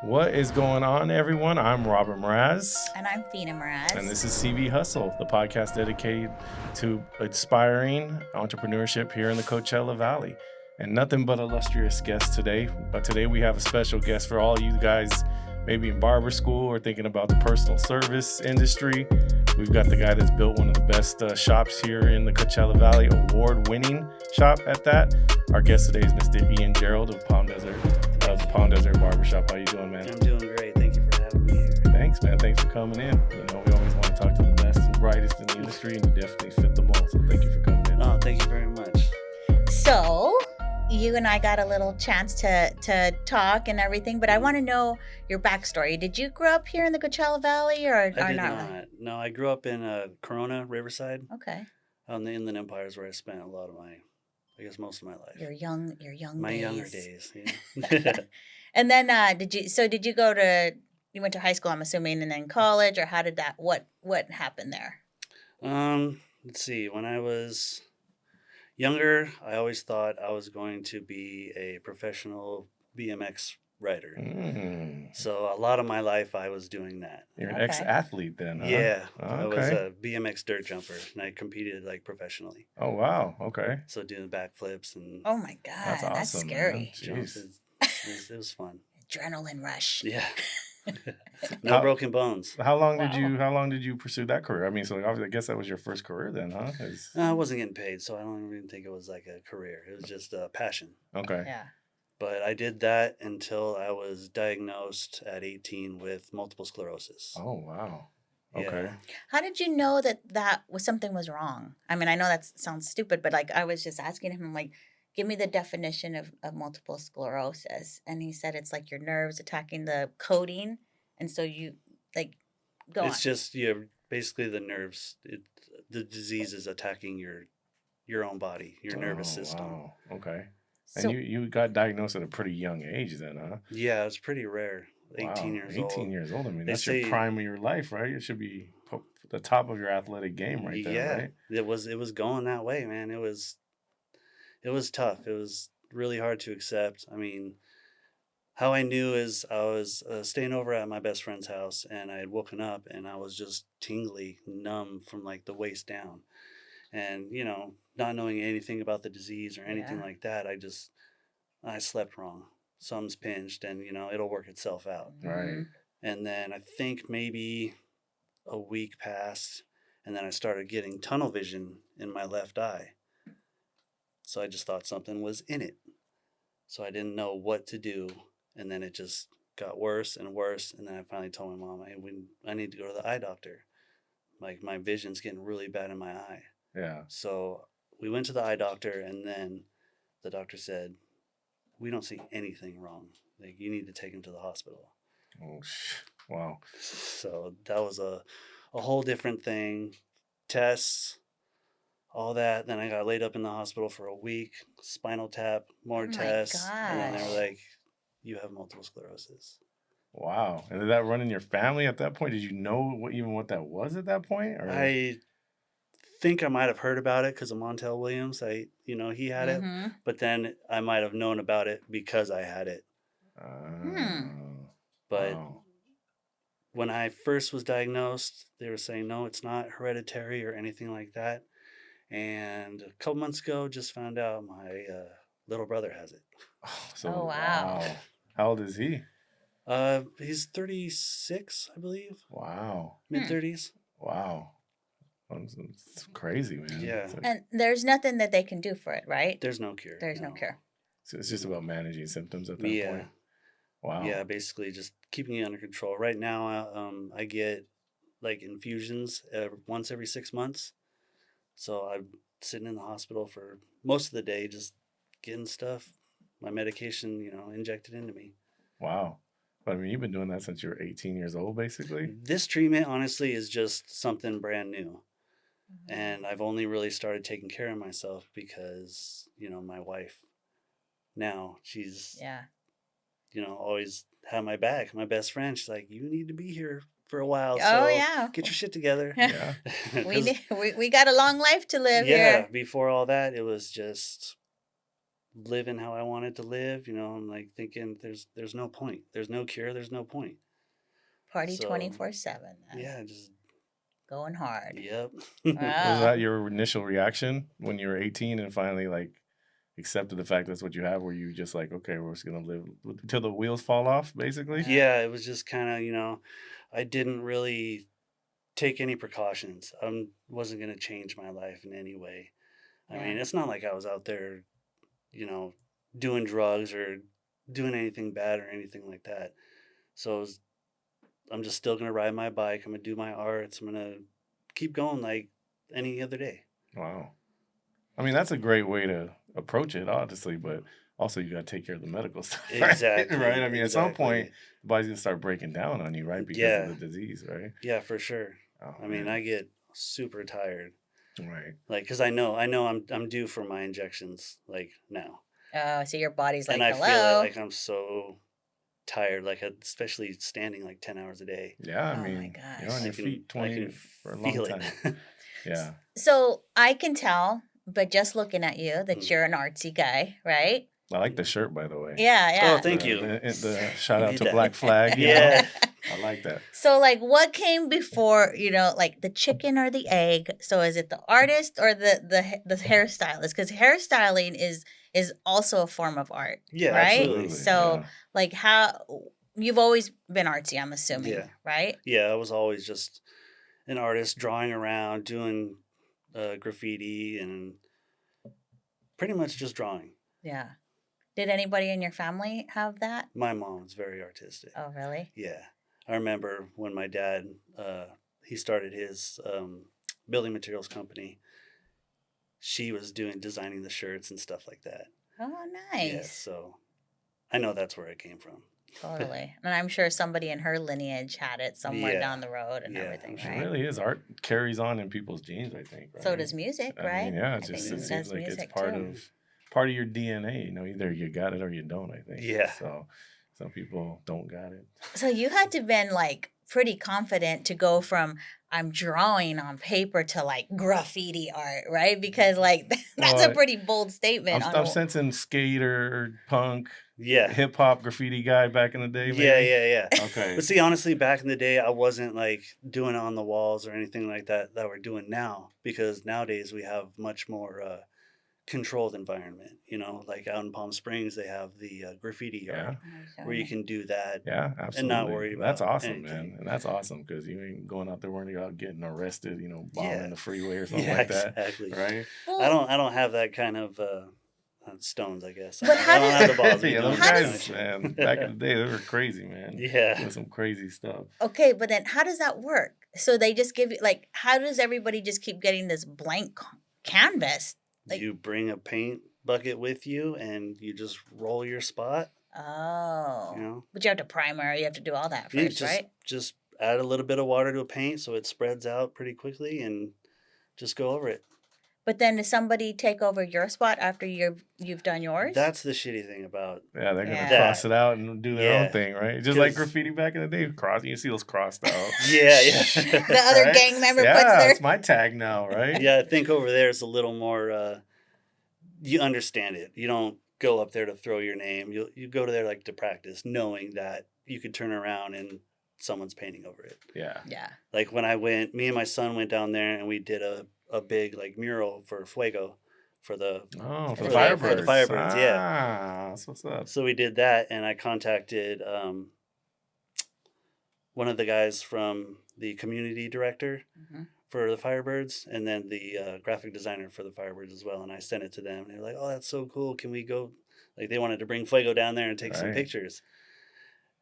What is going on, everyone? I'm Robert Mraz. And I'm Fina Mraz. And this is CV Hustle, the podcast dedicated to inspiring entrepreneurship here in the Coachella Valley. And nothing but illustrious guests today. But today we have a special guest for all you guys, maybe in barber school or thinking about the personal service industry. We've got the guy that's built one of the best shops here in the Coachella Valley, award-winning shop at that. Our guest today is Mr. Ian Gerald of Palm Desert Barbershop. How you doing, man? I'm doing great. Thank you for having me here. Thanks, man. Thanks for coming in. You know, we always want to talk to the best and brightest in the industry, and you definitely fit the mold. So thank you for coming in. Oh, thank you very much. So, you and I got a little chance to talk and everything, but I want to know your backstory. Did you grow up here in the Coachella Valley or I did not? not. No, I grew up in Corona, Riverside. Okay. On the Inland Empire is where I spent a lot of most of my life. Your young My days. younger days. Yeah. And then did you go to, you went to high school, I'm assuming, and then college, or how did that, what happened there? Let's see. When I was younger, I always thought I was going to be a professional BMX rider. So a lot of my life I was doing that. You're an ex-athlete then, huh? Yeah. Okay. I was a BMX dirt jumper, and I competed professionally. Oh, wow. Okay. So doing backflips and... Oh my God, That's awesome, that's scary. Jeez. It was fun. Adrenaline rush. Yeah. No broken bones. How long did you pursue that career? I mean, so obviously, I guess that was your first career then, huh? I wasn't getting paid, so I don't even think it was like a career. It was just a passion. Okay. Yeah. But I did that until I was diagnosed at 18 with multiple sclerosis. Oh, wow. Okay. Yeah. How did you know that something was wrong? I mean, I know that sounds stupid, but I was just asking him, give me the definition of multiple sclerosis. And he said it's like your nerves attacking the coating. And so you, go on. It's just, basically the nerves. The disease is attacking your own body, your nervous system. Wow. Okay. So, And you got diagnosed at a pretty young age then, huh? Yeah, it's pretty rare. 18 years old. 18 years old. I mean, They that's say- your prime of your life, right? It should be the top of your athletic game right there, Yeah, right? it was going that way, man. It was tough. It was really hard to accept. I mean, how I knew is I was staying over at my best friend's house, and I had woken up and I was just tingly, numb from the waist down. And, not knowing anything about the disease or anything Yeah. like that, I slept wrong. Something's pinched and, it'll work itself out. Right. And then I think maybe a week passed, and then I started getting tunnel vision in my left eye. So I just thought something was in it. So I didn't know what to do. And then it just got worse and worse. And then I finally told my mom, hey, I need to go to the eye doctor. My vision's getting really bad in my eye. Yeah. So we went to the eye doctor, and then the doctor said, we don't see anything wrong. You need to take him to the hospital. Oh, wow. So that was a whole different thing. Tests, all that. Then I got laid up in the hospital for a week. Spinal tap, more tests. And then they were like, you have multiple sclerosis. Wow. And did that run in your family at that point? Did you know what that was at that point? Or? I think I might have heard about it because of Montel Williams. He had it. But then I might have known about it because I had it. But when I first was diagnosed, they were saying, no, it's not hereditary or anything like that. And a couple months ago, just found out my little brother has it. Oh, wow. How old is he? He's 36, I believe. Wow. Mid-30s. Wow. It's crazy, man. Yeah. And there's nothing that they can do for it, right? There's no cure. There's no cure. So it's just about managing symptoms at that point. Wow. Yeah, basically just keeping it under control. Right now, I get infusions once every 6 months. So I'm sitting in the hospital for most of the day, just getting stuff, my medication, injected into me. Wow. But I mean, you've been doing that since you were 18 years old, basically? This treatment, honestly, is just something brand new. And I've only really started taking care of myself because, my wife now, she's, always had my back. My best friend, she's like, you need to be here for a while. So get your shit together. Yeah. we got a long life to live here. Yeah. Before all that, it was just living how I wanted to live. I'm like thinking there's no point. There's no cure. There's no point. Party So 24/7 then. yeah, just Going hard. yep. Was Wow. that your initial reaction when you were 18 and finally like accepted the fact that's what you have? Were you just like, okay, we're just gonna live until the wheels fall off, basically? Yeah, it was just kind of I didn't really take any precautions. I wasn't gonna change my life in any way. I Yeah. mean, it's not like I was out there, doing drugs or doing anything bad or anything like that. So I'm just still gonna ride my bike. I'm gonna do my arts. I'm gonna keep going like any other day. Wow. I mean, that's a great way to approach it, honestly, but also you got to take care of the medical stuff, right? Exactly. Right? I mean, at some point, exactly. the body's going to start breaking down on you, right? Because Yeah. of the disease, right? Yeah, for sure. Oh, I mean, man. I get super tired, Right. like, cause I know I'm due for my injections like now, Oh, so your body's like, and I feel it hello. like I'm so tired, like especially standing like 10 hours a day. Yeah, I Oh my mean, you're on gosh. your feet I 20 can for a long feel time. it. Yeah. So I can tell, but just looking at you, that Mm. you're an artsy guy, right? I like the shirt, by the way. Yeah, Oh, yeah. thank you. The shout You out need to that. Black Flag. You know? Yeah. I like that. So, like, what came before, like the chicken or the egg? So, is it the artist or the hairstylist? Because hairstyling is also a form of art, Yeah, right? absolutely. So, Yeah. like, how you've always been artsy, I'm assuming, Yeah. right? Yeah, I was always just an artist, drawing around, doing graffiti, and pretty much just drawing. Yeah. Did anybody in your family have that? My mom was very artistic. Oh, really? Yeah, I remember when my dad he started his building materials company. She was designing the shirts and stuff like that. Oh, Yeah, nice. so I know that's where it came from. Totally. And I'm sure somebody in her lineage had it somewhere Yeah. down the road and Yeah, everything, I'm It sure. right? really is. Art carries on in people's genes, I think. Right? So does music, I right? mean, yeah, I it just think it it seems does like it's music part too. of your DNA. Either you got it or you don't. I think. Yeah. So some people don't got it. So you had to been like pretty confident to go from I'm drawing on paper to like graffiti art, right? Because like that's a Well, pretty bold statement. I'm sensing skater, punk, Yeah, hip hop, graffiti guy back in the day. yeah, Maybe? yeah, yeah. Okay. But see, honestly, back in the day, I wasn't like doing it on the walls or anything like that we're doing now, because nowadays we have much more controlled environment. Like out in Palm Springs, they have the graffiti yard where you can do that. Yeah, absolutely. And not worried That's about awesome, anything. man. And that's awesome because you ain't going out there worrying about getting arrested, bombing Yeah. the freeway or something Yeah, like that. exactly. Right? I don't have that kind of stones, I guess. But how I don't have the balls. to be Yeah, doing those that kind of guys, shit. man, back in the day, they were crazy, man. Yeah. Doing some crazy stuff. Okay, but then how does that work? So they just give you like how does everybody just keep getting this blank canvas? Like- You bring a paint bucket with you and you just roll your spot. Oh. But you have to primer, you have to do all that You first, right? just add a little bit of water to a paint so it spreads out pretty quickly, and just go over it. But then does somebody take over your spot after you've done yours? That's the shitty thing about. Yeah, they're gonna Yeah. cross it out and do their own Yeah. thing, right? Just like 'Cause- graffiti back in the day, you see those crossed out. Yeah, yeah. The other Right? gang member Yeah, puts their it's my tag now, right? Yeah, I think over there it's a little more. You understand it. You don't go up there to throw your name. You go to there like to practice, knowing that you could turn around and someone's painting over it. Yeah. Yeah. Like when me and my son went down there and we did a big like mural for Fuego for the Oh, for the For Firebirds. the- for the Firebirds, yeah. Ah, that's what's up. So we did that, and I contacted one of the guys from the community director Mhm. for the Firebirds, and then the graphic designer for the Firebirds as well. And I sent it to them. And they were like, "Oh, that's so cool! Can we go?" Like they wanted to bring Fuego down there and take some Right. pictures.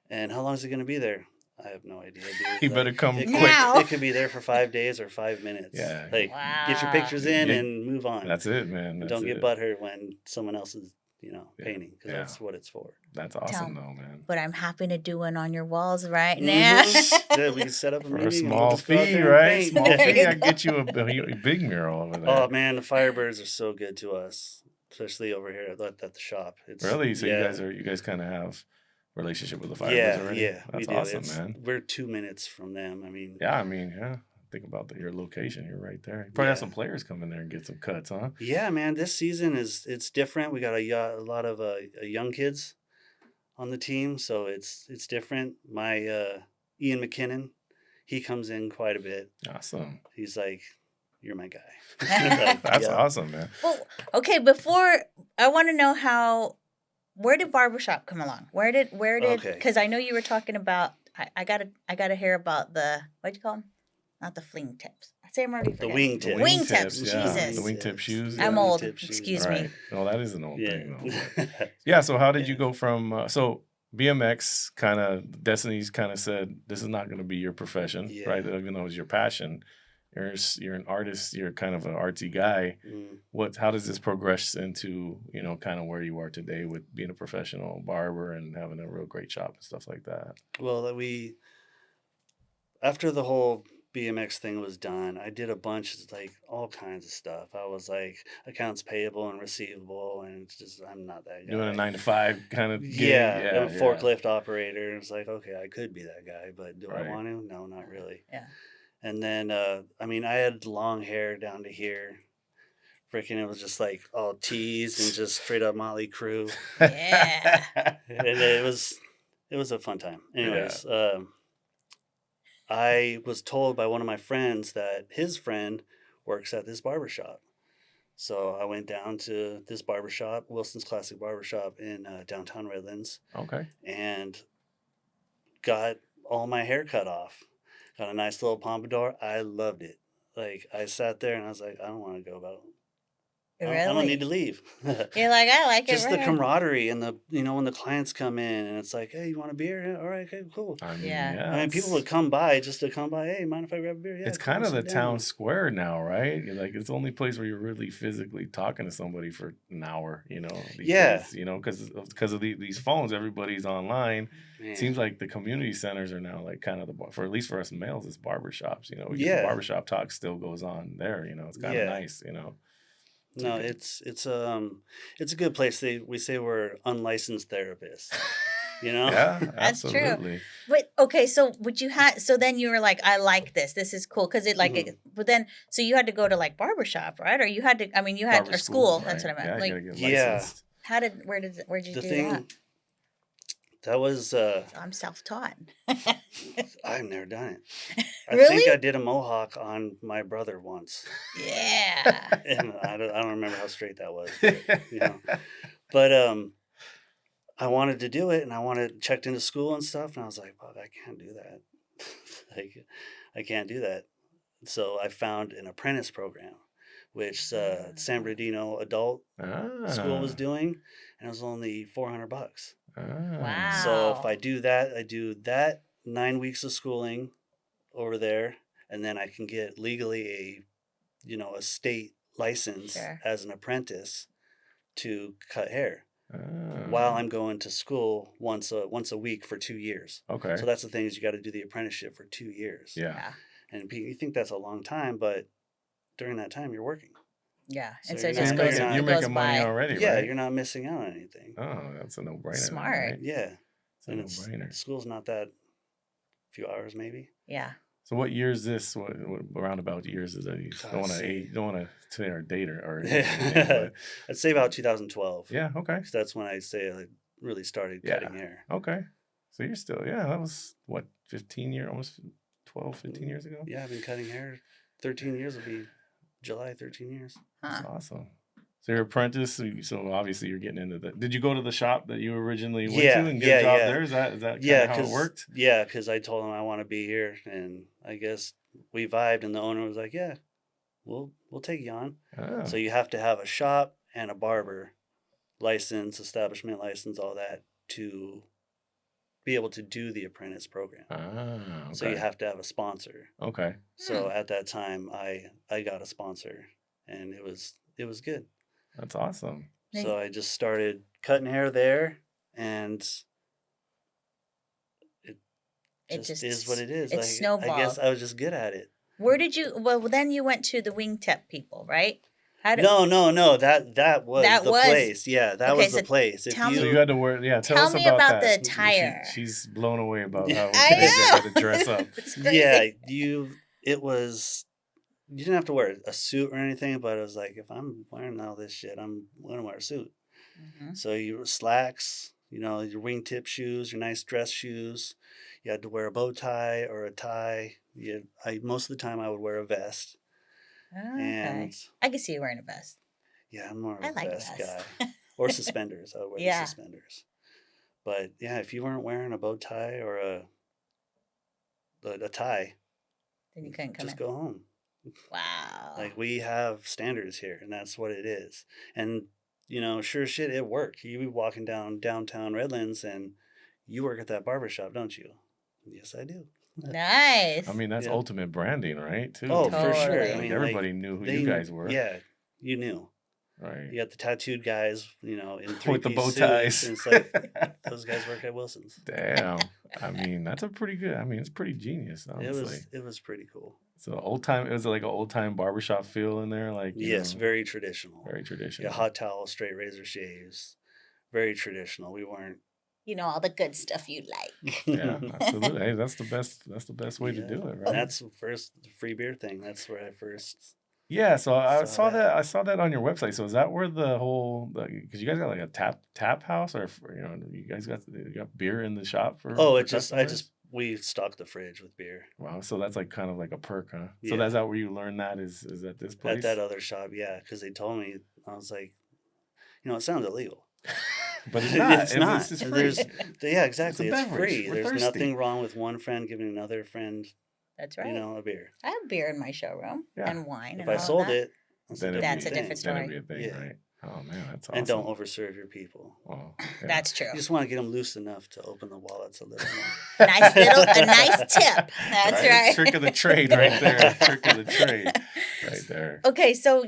And how long is it going to be there? I have no idea, dude. You better come it, quick. Now. It could be there for 5 days or 5 minutes. Yeah. Like get your Wow. pictures in Yeah. and move on. That's it, man. That's Don't get it. butthurt when someone else is, Yeah. painting, because Yeah. that's what it's for. That's awesome, though, man. But I'm happy to do one on your walls right now. Mhm. Yeah, we can set up a For meeting. a and we'll small just go out fee, there and right? paint. Small There fee, you I can go. get you a big mural over there. Oh man, the Firebirds are so good to us, especially over here at the shop. It's Really? So yeah. you guys kind of have relationship with the Firebirds Yeah, already? yeah, That's we do. awesome, man. We're 2 minutes from them. I mean, Yeah, I mean, yeah. think about your location. You're right there. You probably have some players come in there and get some cuts, huh? Yeah, man. This season it's different. We got a lot of young kids on the team, so it's different. My Ian McKinnon, he comes in quite a bit. Awesome. He's like, "You're my guy." Well, That's awesome, man. okay. Before I want to know where did barbershop come along? Where did? Okay. Because I know you were talking about. I gotta hear about the what'd you call them? Not the fling tips. I say I'm already The forgetting. wingtips. Wingtips, Yeah. Jesus. The wingtip shoes. I'm yeah. old. Wingtip shoes. Excuse Right. me. Well, that is an old thing, though. Yeah. But- yeah. So how did you go from so BMX kind of Destiny's kind of said this is not going to be your profession, Yeah. right? Even though it's your passion, you're an artist. You're kind of an artsy guy. Mm. How does this progress into kind of where you are today with being a professional barber and having a real great shop and stuff like that? Well, after the whole BMX thing was done, I did a bunch of all kinds of stuff. I was like accounts payable and receivable, and it's just I'm not that guy. Doing a 9 to 5 kind of gig. Yeah, I'm a forklift operator. It's like, okay, I could be that guy, but do Right. I want to? No, not really. Yeah. And then, I had long hair down to here. Freaking, it was just like all teased and just straight up Motley Crue. Yeah. And it was a fun time. Anyways, I was told by one of my friends that his friend works at this barbershop. So I went down to this barbershop, Wilson's Classic Barbershop in downtown Redlands, Okay. and got all my hair cut off. Got a nice little pompadour. I loved it. Like, I sat there and I was like, I don't want to go about. I don't need to leave. You're like, I like it. Just the right? camaraderie and when the clients come in and it's like, hey, you want a beer? Yeah, all right, okay, cool. I mean, Yeah. I mean, people would come by just to come by. Hey, mind if I grab a beer? Yeah, It's come kind of the sit down. town square now, right? Like it's the only place where you're really physically talking to somebody for an hour, these Yeah. days, because of these phones, everybody's online. Man. Seems like the community centers are now like kind of for at least for us males, it's barbershops. The Yeah. barbershop talk still goes on there. It's kind of Yeah. nice. No, it's a good place. We say we're unlicensed therapists. Yeah, That's true. absolutely. But okay, so then you were like, I like this. This is cool because but then so you had to go to like barbershop, right? Or you had to. I mean, you had Barber or school. right? That's what I meant. Yeah, like, you gotta get Yeah. licensed. where'd you The do thing that? that was I'm self-taught. I've never done it. I Really? think I did a mohawk on my brother once, Yeah. and I don't remember how straight that was. But I wanted to do it, and I checked into school and stuff, and I was like, "Fuck, I can't do that. Like, I can't do that." So I found an apprentice program, which San Bernardino Adult School was doing, and it was only $400. Wow. So if I do that, I do that 9 weeks of schooling over there, and then I can get legally a state license Sure. as an apprentice to cut hair Ah. while I'm going to school once a week for 2 years. Okay. So that's the thing is you got to do the apprenticeship for 2 years. Yeah. And you think that's a long time, but during that time you're working. Yeah. So And so you're it just not- goes, you're it You're goes making money by. already, Yeah, right? you're not missing out on anything. Oh, that's a no-brainer. then, Smart. right? Yeah. It's a And no-brainer. school's not that few hours maybe. Yeah. So what year is this? What roundabout years is it? You God, don't want to see. age, don't want to say our date or anything, but I'd say about 2012. yeah, okay, 'Cause that's when I say I really started Yeah. cutting hair. okay. So you're still, that was what, 15 years, almost 12, 15 years ago? Yeah, I've been cutting hair 13 years. Will be July, 13 years. That's Huh. awesome. So you're apprentice, so obviously you're getting into the. Did you go to the shop that you originally went Yeah, to and get a job yeah. there? Is that kind Yeah, of how it worked? because I told him I want to be here, and I guess we vibed, and the owner was like, "Yeah, we'll take you on." Ah, So you have to have a shop and a barber license, establishment license, all that to be able to do the apprentice program. okay. So you have to have a sponsor. Okay. So at that time, I got a sponsor, and it was good. That's awesome. So I just started cutting hair there, and it just is what it is. It I guess snowballed. I was just good at it. Where did you? Well, then you went to the wingtip people, right? How did, No. That was That the was- place. Yeah, that Okay, was the so place. If tell So me- you had to wear, tell Tell us me about about that. the attire. She's blown away about Yeah. how I crazy I know. had to dress up. It's crazy. yeah, it was, you didn't have to wear a suit or anything, but it was like, if I'm wearing all this shit, I'm going to wear a suit. Mm-hmm. So you slacks, your wingtip shoes, your nice dress shoes. You had to wear a bow tie or a tie. Most of the time I would wear a vest. And Okay. I can see you wearing a vest. yeah, I'm more of I a like vest vests. guy. Or suspenders. I would wear the Yeah. suspenders. But yeah, if you weren't wearing a bow tie or a tie, Then you couldn't come just in. go home. Wow. Like, we have standards here, and that's what it is. And sure shit, it worked. You be walking down downtown Redlands, and you work at that barbershop, don't you? Yes, I do. Nice. I mean, that's Yeah. ultimate branding, right? Too. Oh, I mean, for sure. Totally. I like mean, everybody knew who you guys were. Yeah, you knew. Right. You got the tattooed guys, in With three-piece the bow suits, ties. and it's like, those guys work at Wilson's. Damn. I mean, that's a pretty good. I mean, it's pretty genius, honestly. It was pretty cool. So old time. It was like an old time barbershop feel in there, like Yes, very traditional. very traditional. Yeah, hot towel, straight razor shaves. Very traditional. We weren't. All the good stuff you like. Yeah, absolutely. Hey, that's the best. That's the best way to do it, right? That's the first free beer thing. That's where I first. Yeah, so I saw that. that. I saw that on your website. So is that where the whole? Because you guys got like a tap house, or you guys got beer in the shop for? Oh, for we stocked the fridge with beer. Wow, so that's like kind of like a perk, huh? Yeah. So that's out where you learned that is at this place? At that other shop, yeah, because they told me. I was like, it sounds illegal. But it's not. It's not. It's free. Yeah, exactly. It's a It's beverage. free. We're There's thirsty. nothing wrong with one friend giving another friend, That's right. a beer. I have beer in my showroom Yeah. and wine. If and I all of sold that. it, Then That's a different Then it'd story. be a thing, Yeah. right? Oh man, that's awesome. And don't overserve your people. Well, yeah. That's true. You just want to get them loose enough to open the wallets a little more. A nice tip. That's right. Trick of the trade, right there. Trick of the trade, right there. Okay, so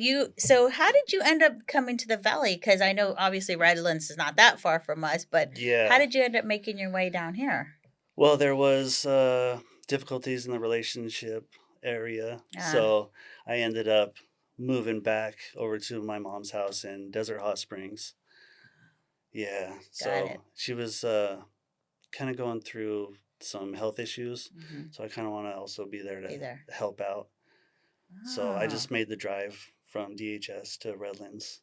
how did you end up coming to the Valley? Because I know obviously Redlands is not that far from us, but Yeah. how did you end up making your way down here? Well, there was difficulties in the relationship area, Ah. so I ended up moving back over to my mom's house in Desert Hot Springs. Yeah, Got so it. she was kind of going through some health issues, Mhm. so I kind of want to also be there to Be there. help out. So I Ah. just made the drive from DHS to Redlands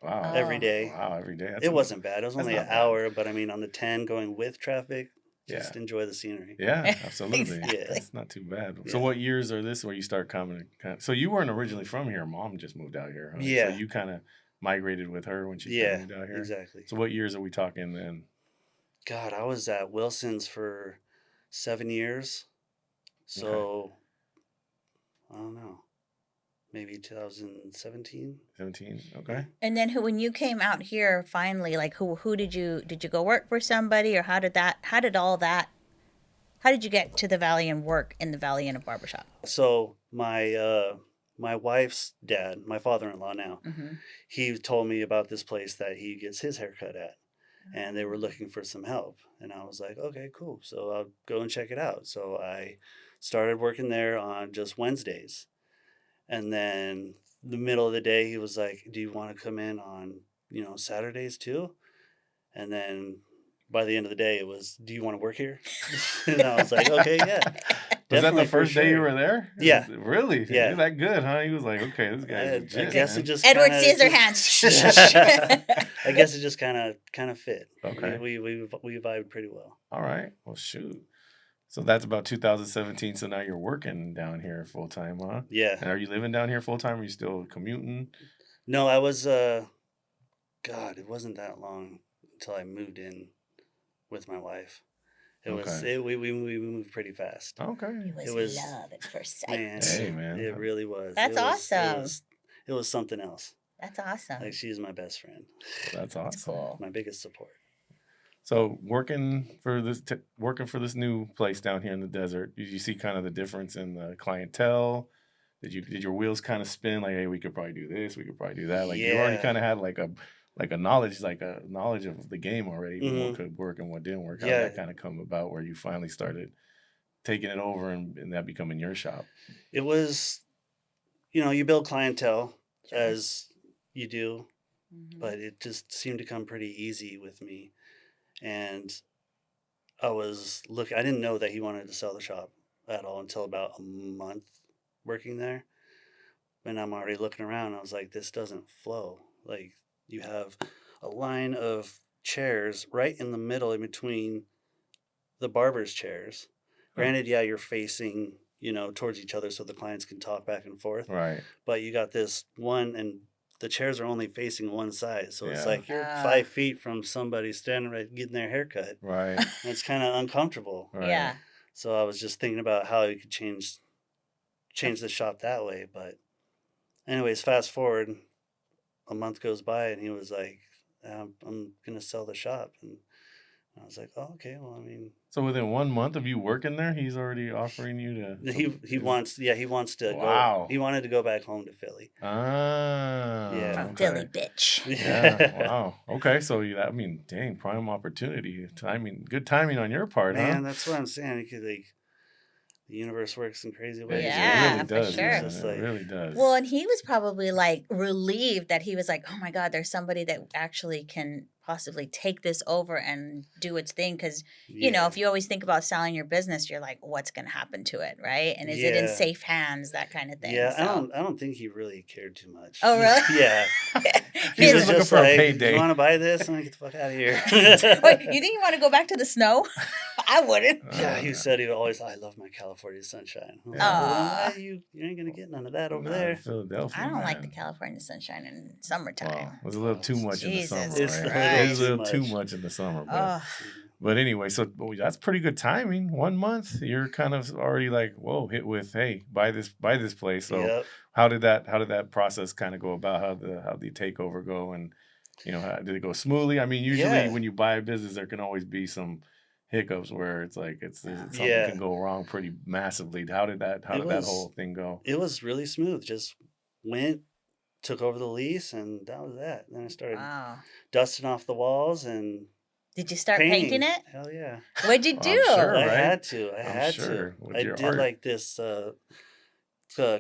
Wow. every day. Wow, every day. It wasn't bad. It was that's only not an bad. hour, but I mean, on the 10 going with traffic, just Yeah. enjoy the scenery. Yeah, absolutely. Exactly. Yeah. That's not too bad. So Yeah. what years are this where you start coming? So you weren't originally from here. Mom just moved out here. Huh? Yeah. So you kind of migrated with her when she Yeah, moved out here. exactly. So what years are we talking then? God, I was at Wilson's for 7 years. So, I don't know. Maybe 2017. 17. Okay. And then when you came out here finally, like who did you go work for somebody, or how did you get to the Valley and work in the Valley in a barbershop? So, my wife's dad, my father-in-law now, Mm-hmm. he told me about this place that he gets his haircut at. And they were looking for some help. And I was like, okay, cool. So I'll go and check it out. So I started working there on just Wednesdays. And then the middle of the day, he was like, do you want to come in on, Saturdays too? And then by the end of the day, it was, do you want to work here? And I was like, okay, yeah. Was that the definitely, for first day you sure. were there? Yeah. Really? Yeah. You're that good, huh? He was like, okay, this guy's I legit, guess man. it just Edward kinda Scissorhands. I guess it just kind of fit. Okay. We vibed pretty well. All right. Well, shoot. So that's about 2017. So now you're working down here full time, huh? Yeah. And are you living down here full time? Are you still commuting? No, I was God, it wasn't that long until I moved in with my wife. We moved pretty fast. Okay. It was love at first sight. Man, Hey, man. it really was. That's awesome. It was something else. That's awesome. Like, she's my best friend, That's awesome. That's cool. my biggest support. So working for this new place down here in the desert, did you see kind of the difference in the clientele? Did your wheels kind of spin like, hey, we could probably do this, we could probably do that? Like you already Yeah. kind of had like a knowledge of the game already, even what Mhm. could work and what didn't work. How Yeah. did that kind of come about where you finally started taking it over and that becoming your shop? It was, you build clientele Sure. as you do, Mhm. but it just seemed to come pretty easy with me. And I didn't know that he wanted to sell the shop at all until about a month working there. And I'm already looking around. I was like, this doesn't flow. Like, you have a line of chairs right in the middle in between the barber's chairs. Granted, yeah, you're facing, towards each other so the clients can talk back and forth. Right. But you got this one, and the chairs are only facing one side. So it's Yeah. like you're 5 feet from somebody standing right getting their hair cut. Right. And it's kind of uncomfortable. Right. Yeah. So I was just thinking about how you could change the shop that way. But anyways, fast forward, a month goes by, and he was like, I'm going to sell the shop. And I was like, oh, okay. Well, I mean, So within 1 month of you working there, he's already offering you to. he wants to Wow. go. He wanted to go back home to Philly. Yeah. From Okay. Philly, bitch. Yeah. Wow. Okay. So I mean, dang, prime opportunity. Timing, good timing on your part, Man, huh? that's what I'm saying. Because the universe works in crazy ways. Yeah, it really for does. sure. Man. It's just It really does. Well, and he was probably like relieved that he was like, oh my God, there's somebody that actually can possibly take this over and do its thing. Because, if you always think about selling your business, you're like, what's going to happen to it, right? And is it in safe hands, that kind of thing? Yeah, So. I don't think he really cared too much. Oh, really? Yeah. He He was was looking just for a like, payday. you want to buy this? I'm like, get the fuck out of here. Wait, you think you want to go back to the snow? I wouldn't. Yeah, he said he always, I love my California sunshine. I'm like, Yeah. well, then why you ain't going to get none of that over Nah, there. Philadelphia. I don't like the man. California sunshine in summertime. Wow, it was a little too much in the Jesus summer, It's right? a It was a little little too too much. much in the summer, Oh, but anyway, so that's pretty good timing. 1 month, you're kind of already like, whoa, hit with, hey, buy this place. So Yep. how did that process kind of go about? How the takeover go, and did it go smoothly? I mean, usually Yeah. when you buy a business, there can always be some hiccups where it's like something Yeah. can go wrong pretty massively. How did that whole thing go? It was really smooth. Just went, took over the lease, and that was that. Then I started wow. dusting off the walls and Did you start painting it? Hell yeah. What'd you I'm do? sure. I right? had to. I I'm had sure, to. with I your did art. like this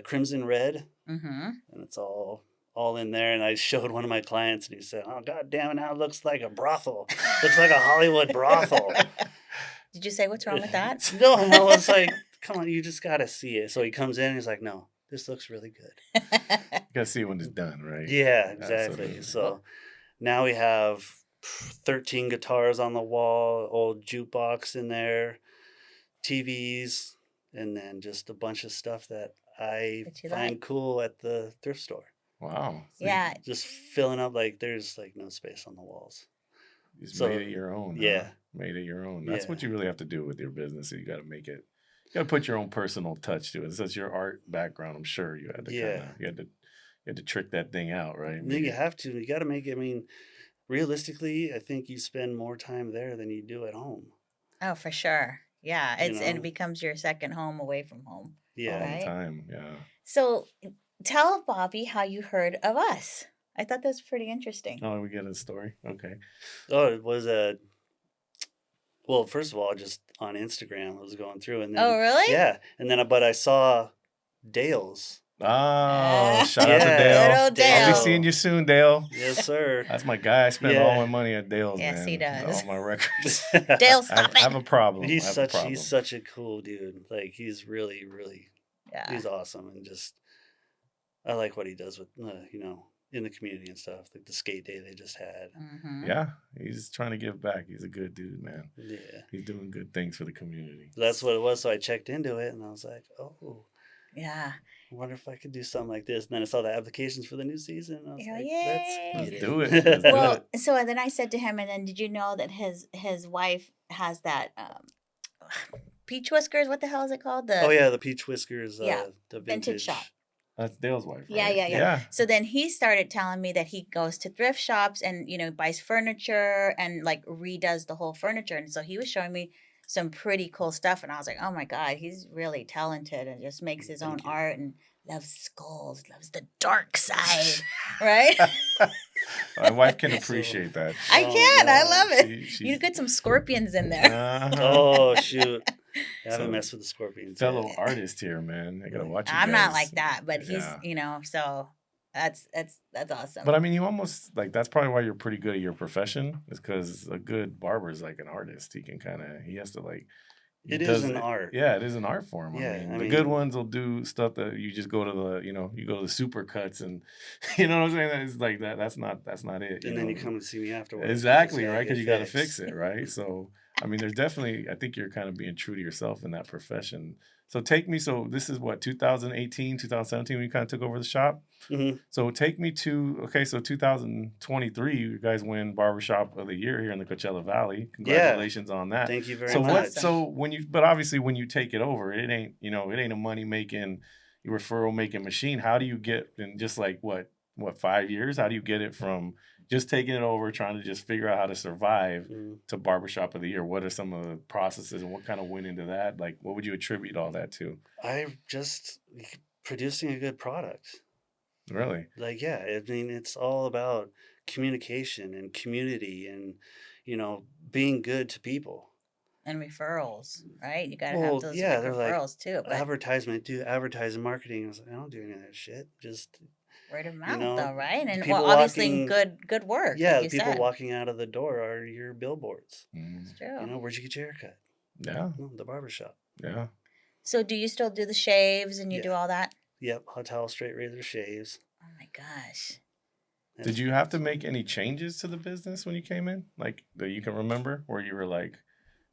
crimson red, Mm-hmm. and it's all in there. And I showed one of my clients, and he said, "Oh, God damn it! Now it looks like a brothel. Looks like a Hollywood brothel." Did you say what's wrong with that? No, and I was like, "Come on, you just gotta see it." So he comes in, and he's like, "No, this looks really good." You gotta see it when it's done, right? Yeah, exactly. Absolutely. So now we have 13 guitars on the wall, old jukebox in there, TVs, and then just a bunch of stuff that I That you find like. cool at the thrift store. Wow. So Yeah. Just filling up, like there's like no space on the walls. you just So, made it your own. Huh? yeah. Made it your own. That's Yeah. what you really have to do with your business. You got to make it. You got to put your own personal touch to it. Since your art background, I'm sure you had to Yeah. you had to trick that thing out, right? I think you have to. You got to make it. I mean, realistically, I think you spend more time there than you do at home. Oh, for sure. Yeah. You And know? it becomes your second home away from home. Yeah. all Right. the time. Yeah. So tell Bobby how you heard of us. I thought that was pretty interesting. Oh, we get a story. Okay. Oh, it was well, first of all, just on Instagram, I was going through, and then Oh, really? yeah, and then but I saw Dale's. Oh, shout out to Yeah. Dale. Good old Dale. I'll be seeing you soon, Dale. Yes, sir. That's my guy. I spend all Yeah. my money at Dale's, Yes, man. he does. All my records. Dale, stop I have a problem. He's I have a problem. he's such a cool dude. Like he's really, really, Yeah. he's awesome, and just I like what he does with in the community and stuff. Like the skate day they just had. Mm-hmm. Yeah, he's trying to give back. He's a good dude, man. Yeah, He's doing good things for the community. that's what it was. So I checked into it, and I was like, oh. Yeah. I wonder if I could do something like this. And then I saw the applications for the new season. And I was Yeah, like, yay. let's Let's get do it. Let's do Well, it. so then I said to him, and then did you know that his wife has that peach whiskers? What the hell is it called? The Oh yeah, the Peach Whiskers, Yeah, the vintage shop. That's Dale's wife. Yeah, right? yeah. So then he started telling me that he goes to thrift shops and buys furniture and like redoes the whole furniture. And so he was showing me some pretty cool stuff, and I was like, oh my God, he's really talented and just makes his own Thank you. art and loves skulls, loves the dark side, right? My wife can appreciate that. I Oh, can. I no. love it. She- You get some scorpions in there. Uh-huh. Oh shoot! I haven't So, messed with the scorpions. Fellow yet. artist here, man. I gotta watch you I'm not guys. like that, but he's, Yeah. so that's awesome. But I mean, you almost like that's probably why you're pretty good at your profession, is because a good barber is like an artist. He can he has to like It is an art. Yeah, it is an art form. Yeah, I mean, the good ones will do stuff that you just go to you go to the super cuts and you know what I'm saying? It's like that. That's not it. And then you come and see me afterwards. Exactly, right? Because you got to fix it, right? So, I mean, there's definitely, I think you're kind of being true to yourself in that profession. So this is what, 2018, 2017, when you kind of took over the shop? Mm-hmm. So take me to, so 2023, you guys win Barbershop of the Year here in the Coachella Valley. Congratulations on that. Thank you very much. But obviously when you take it over, it ain't a money making, referral making machine. How do you get in just like what 5 years? How do you get it from just taking it over, trying to just figure out how to survive to Barbershop of the Year? What are some of the processes and what kind of went into that? Like, what would you attribute all that to? I just producing a good product. Really? Like, yeah, I mean, it's all about communication and community and, being good to people. And referrals, right? You got to have those referrals too. But Advertising, marketing. I was like, I don't do any of that shit. Just word of mouth, though, right? And obviously good work. Yeah, like the people walking out of the door are your billboards. It's true. Where'd you get your haircut? Yeah. The barbershop. Yeah. So do you still do the shaves and you do all that? Yep, hot towel, straight razor, shaves. Oh my gosh. Did you have to make any changes to the business when you came in? Like that you can remember where you were like,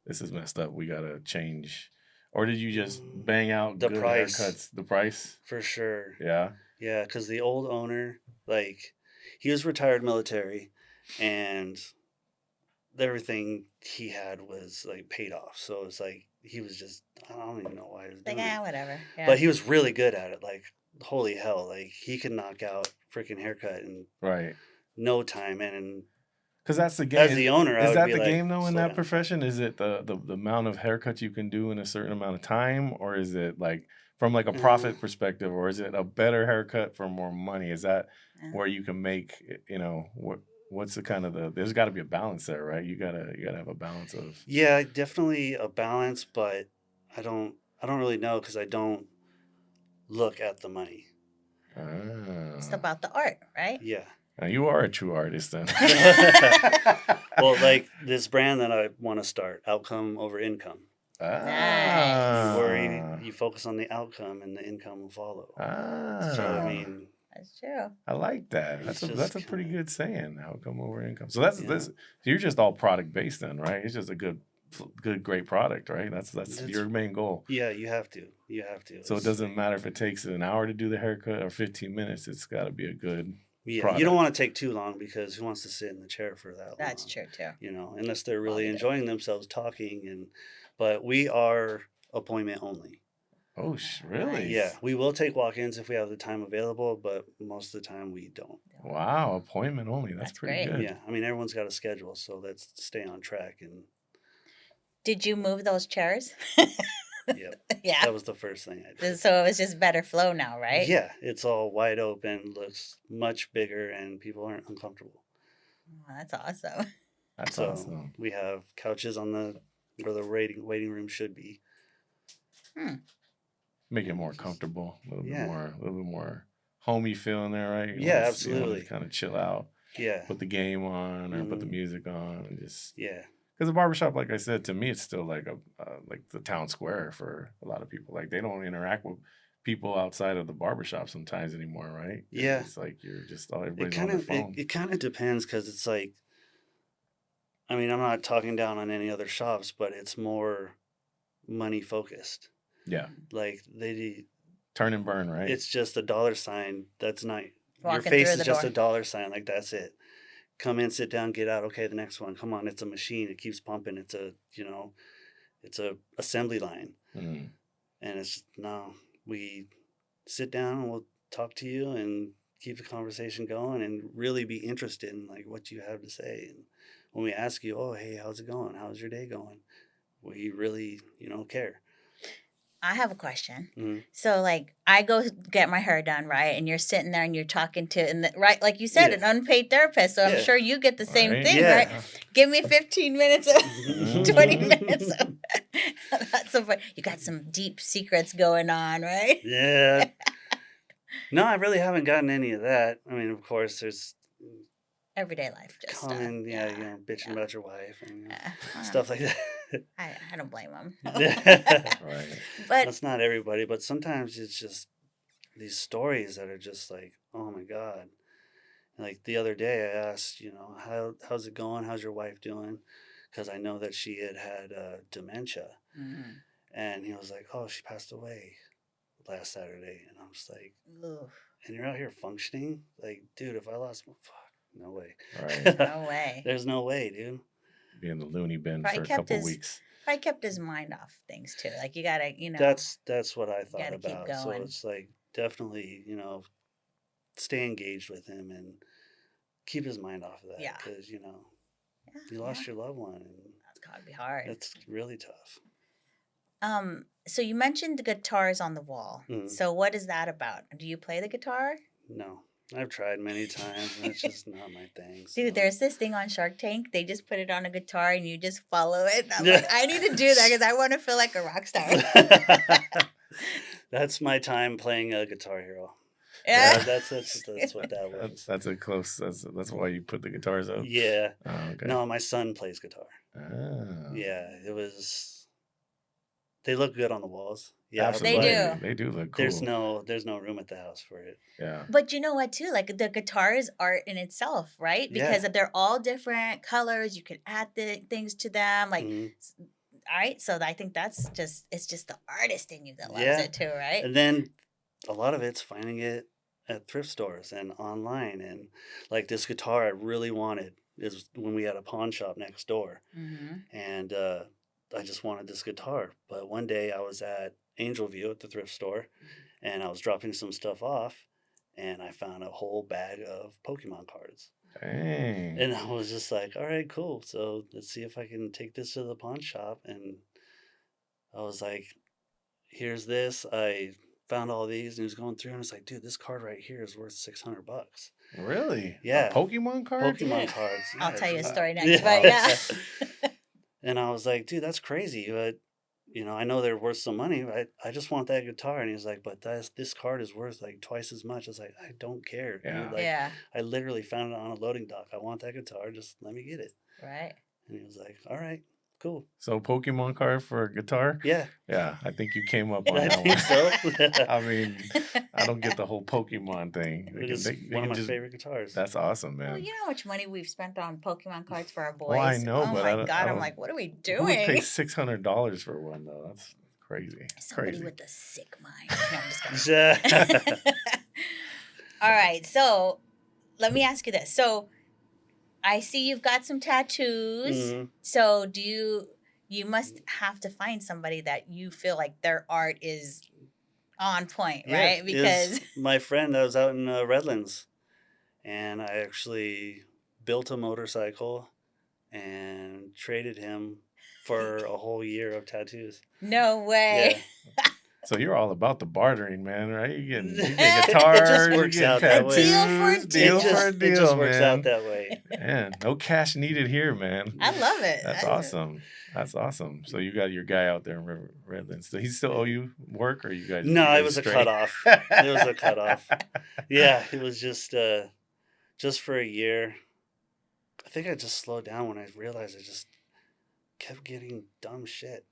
this is messed up, we gotta change? Or did you just bang out the good price? Haircuts? The price? For sure. Yeah. Yeah, because the old owner, he was retired military and everything he had was paid off. So it's he was just, I don't even know why he was doing it. Whatever. Yeah. But he was really good at it. Holy hell. He could knock out freaking haircut in no time. And because that's the game. As the owner, is that the game though in that profession? Is it the amount of haircuts you can do in a certain amount of time, or is it from a profit perspective, or is it a better haircut for more money? Is that where you can make what's the kind of there's got to be a balance there, right? You gotta have a balance of definitely a balance, but I don't really know because I don't look at the money. It's about the art, right? Yeah. Now you are a true artist then. Well, this brand that I want to start, outcome over income. Nice. You focus on the outcome and the income will follow. So I mean, that's true. I like that. That's a pretty good saying. Outcome over income. So so you're just all product based then, right? It's just a good, great product, right? That's your main goal. Yeah, you have to. So it doesn't matter if it takes an hour to do the haircut or 15 minutes. It's got to be a good. Yeah, you don't want to take too long because who wants to sit in the chair for that long? That's true too. Unless they're really enjoying themselves talking but we are appointment only. Oh, really? Yeah, we will take walk-ins if we have the time available, but most of the time we don't. Wow, appointment only. That's pretty good. Yeah, I mean everyone's got a schedule, so let's stay on track. And did you move those chairs? Yep. Yeah. That was the first thing I did. So it was just better flow now, right? Yeah, it's all wide open, looks much bigger, and people aren't uncomfortable. Oh, that's awesome. That's awesome. We have couches on where the waiting room should be. Make it more comfortable, a little bit more homey feel in there, right? Absolutely. Kind of chill out. Yeah. Put the game on or put the music on and just Because the barbershop, like I said, to me, it's still like the town square for a lot of people. They don't interact with people outside of the barbershop sometimes anymore, right? Yeah. It's you're just everybody's on their phone. It kind of depends because it's I mean, I'm not talking down on any other shops, but it's more money focused. Yeah. They turn and burn, right? It's just a dollar sign. That's not Walking your face is just door. a dollar sign. That's it. Come in, sit down, get out. Okay, the next one. Come on, it's a machine. It keeps pumping. It's a assembly line. Mm. And we sit down and we'll talk to you and keep the conversation going and really be interested in what you have to say. And when we ask you, oh, hey, how's it going? How's your day going? We really, care. I have a question. Mm-hmm. So, I go get my hair done, right? And you're sitting there and you're talking to, right, like you said, an unpaid therapist. So I'm sure you get the same thing, right? Give me 15 minutes, 20 minutes. That's so funny. You got some deep secrets going on, right? Yeah. No, I really haven't gotten any of that. I mean, of course, there's everyday life, just common, bitching about your wife and stuff like that. I don't blame him. Right. But That's not everybody, but sometimes it's just these stories that are just like, oh my God. Like the other day, I asked, how's it going? How's your wife doing? Because I know that she had dementia. Mhm. And he was like, oh, she passed away last Saturday. And I'm just like, Oof, and you're out here functioning? Like, dude, if I lost my fuck, no way. Right. no way. There's no way, dude. Be in the loony bin Probably for a kept couple his weeks. probably kept his mind off things too. Like you gotta, That's what I you thought gotta keep about. So going. it's like definitely, stay engaged with him and keep his mind off of that. Yeah. Because, Yeah, you yeah. lost your loved one. And That's gotta be hard. it's really tough. So you mentioned the guitars on the wall. Mhm. So what is that about? Do you play the guitar? No, I've tried many times and it's just not my thing. Dude, So. there's this thing on Shark Tank. They just put it on a guitar and you just follow it. And I'm like, I need to do that because I want to feel like a rock star. That's my time playing a Guitar Hero. Yeah. That's what that was. That's a close. That's why you put the guitars up. Yeah. Oh, okay. No, my son plays guitar. Ah. Yeah, it was. They look good on the walls. Yeah, Absolutely. They do. They do look cool. There's no room at the house for it. Yeah. But you know what, too? Like the guitar is art in itself, right? Because Yeah. they're all different colors. You can add things to them. Like, Mhm. all right. So I think it's just the artist in you that loves Yeah. it, too, right? And then a lot of it's finding it at thrift stores and online. And like this guitar I really wanted is when we had a pawn shop next door. Mm-hmm. And I just wanted this guitar. But one day I was at Angel View at the thrift store and I was dropping some stuff off and I found a whole bag of Pokemon cards. Dang. And I was just like, all right, cool. So let's see if I can take this to the pawn shop. And I was like, here's this. I found all these and he was going through and it's like, dude, this card right here is worth $600. Really? Yeah. A Pokemon card? Pokemon cards. I'll Yeah, tell you a dude. story next, Yeah. but yeah. And I was like, dude, that's crazy. But, I know they're worth some money. I just want that guitar. And he was like, but this card is worth like twice as much. I was like, I don't care. Yeah. Dude. Like, Yeah. I literally found it on a loading dock. I want that guitar. Just let me get it. Right. And he was like, all right, cool. So Pokemon card for a guitar? Yeah. Yeah, I think you came up on I that think one. so. I mean, I don't get the whole Pokemon thing. It is one of my favorite guitars. That's awesome, man. Well, you know how much money we've spent on Pokemon cards for our boys? Well, I know, oh but my I don't- God, I I'm don't- like, what are we Who would pay doing? $600 for one though? That's crazy. Somebody Crazy. with a sick mind. No, I'm just kidding. All right, so let me ask you this. So I see you've got some tattoos. Mhm. So you must have to find somebody that you feel like their art is on point, Yeah, right? it Because was my friend that was out in Redlands, and I actually built a motorcycle and traded him for a whole year of tattoos. no way. Yeah. So you're all about the bartering, man, right? You get It guitars, just you works get out that way. Deal for a tattoos, deal. for a deal, It just works man. out that way. Man, no cash needed here, man. I love it. That's awesome. That's awesome. So you got your guy out there in Redlands. Does he still owe you work, or you guys? No, you guys it was a straight? cutoff. It was a cutoff. Yeah, it was just for a year. I think I just slowed down when I realized I just kept getting dumb shit.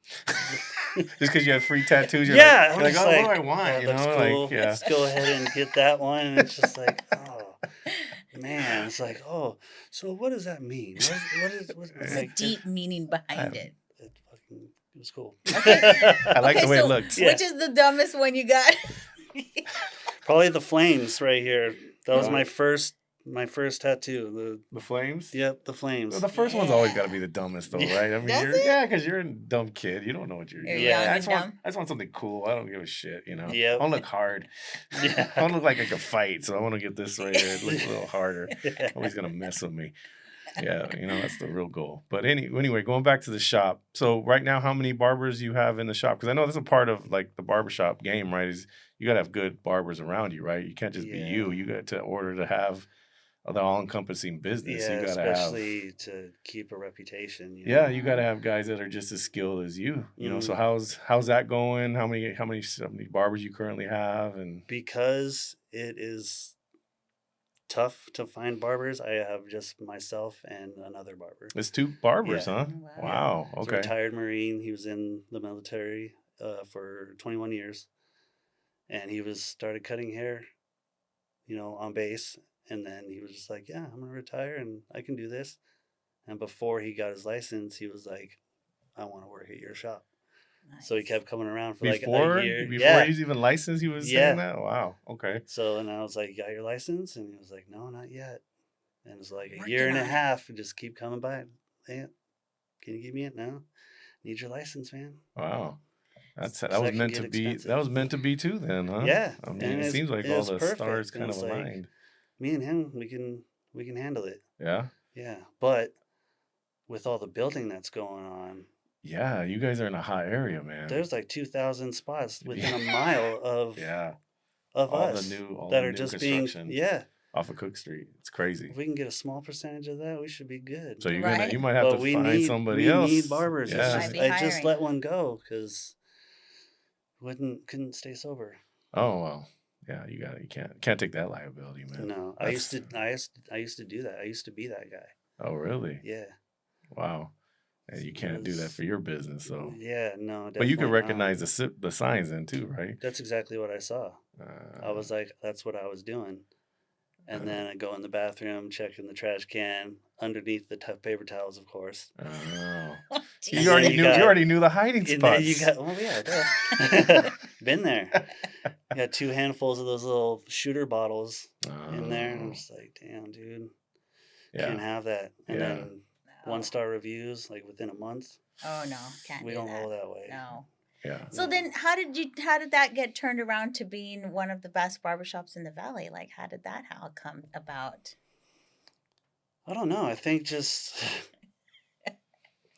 Just because you have free tattoos, you're Yeah, like, I'm like, just oh, like, what do I want? "Oh, You that's know, cool. like, yeah. Let's go ahead and get that one. And it's just like, oh man, it's like, oh, so what does that mean? What is There's a like, deep meaning behind it. it was cool. I like the way it so looked. Yeah. Which is the dumbest one you got? Probably the flames right here. That was Oh. my first tattoo. The flames. The flames. Well, the first one's always got to be the dumbest, though, Yeah. right? I mean, Does you're, it? yeah, because you're a dumb kid. You don't know what you're You're doing. young I and just, want, dumb. I just want something cool. I don't give a shit, you know? Yep. I want to look hard. Yeah. I want to look like I can fight, so I want to get this right here. It looks a little harder. Yeah. Nobody's going to mess with me. Yeah, that's the real goal. But anyway, going back to the shop. So right now, how many barbers you have in the shop? Because I know that's a part of like the barbershop game, right? Is you got to have good barbers around you, right? You can't just be you. You got to order to have the all-encompassing business. Yeah, You got to have. especially to keep a reputation. Yeah, you got to have guys that are just as skilled as you. You know, so how's that going? How many barbers you currently have? And because it is tough to find barbers. I have just myself and another barber. It's 2 barbers, Yeah. huh? Wow. Wow. He's a Okay. retired Marine. He was in the military for 21 years, and he started cutting hair, on base. And then he was just like, "Yeah, I'm gonna retire and I can do this." And before he got his license, he was like, "I want to work at your shop." So he Nice. kept coming around for like a Before year. before Yeah, he's even licensed, he was saying yeah. that? Wow. Okay. So and I was like, "You got your license?" And he was like, "No, not yet." And it was like a Working year and a on it. half. And just keep coming by. Hey, can you give me it now? Need your license, man. Wow. That 'Cause was that can meant get to be. That expensive. was meant to be too then, huh? Yeah, I mean, and it seems like it all was the stars perfect. And kind of it's like aligned. me and him, we can handle it. Yeah. Yeah, but with all the building that's going on, Yeah, you guys are in a hot area, man. there's like 2,000 spots within a Yeah. mile of Yeah. of All the us new that are just being construction off of Cook Street. It's crazy. If we can get a small percentage of that, we should be good. So you Right. might have But to find somebody else. need barbers. It's Yeah. Might just be I just hiring. let one go because couldn't stay sober. Oh well. Yeah, you can't take that liability, man. No, I used to do that. I used to be that guy. Oh really? Yeah. Wow. And you can't do that for your business, so. Yeah, no, But you can definitely recognize not. the signs then too, right? That's exactly what I saw. I was like, that's what I was doing. And then I go in the bathroom, check in the trash can, underneath the paper towels, of course. Oh. Oh, And You then already you knew. got- You already knew the hiding And then spots. you got, oh yeah, duh. Been there. You got 2 handfuls of those little shooter bottles in there, and I'm just like, damn, dude, can't Yeah. have that. And Yeah. then no. 1-star reviews, like within a month. Oh no, can't We do don't that. roll that way. No. Yeah. So then how did that get turned around to being one of the best barbershops in the valley? Like how did that how come about? I don't know. I think just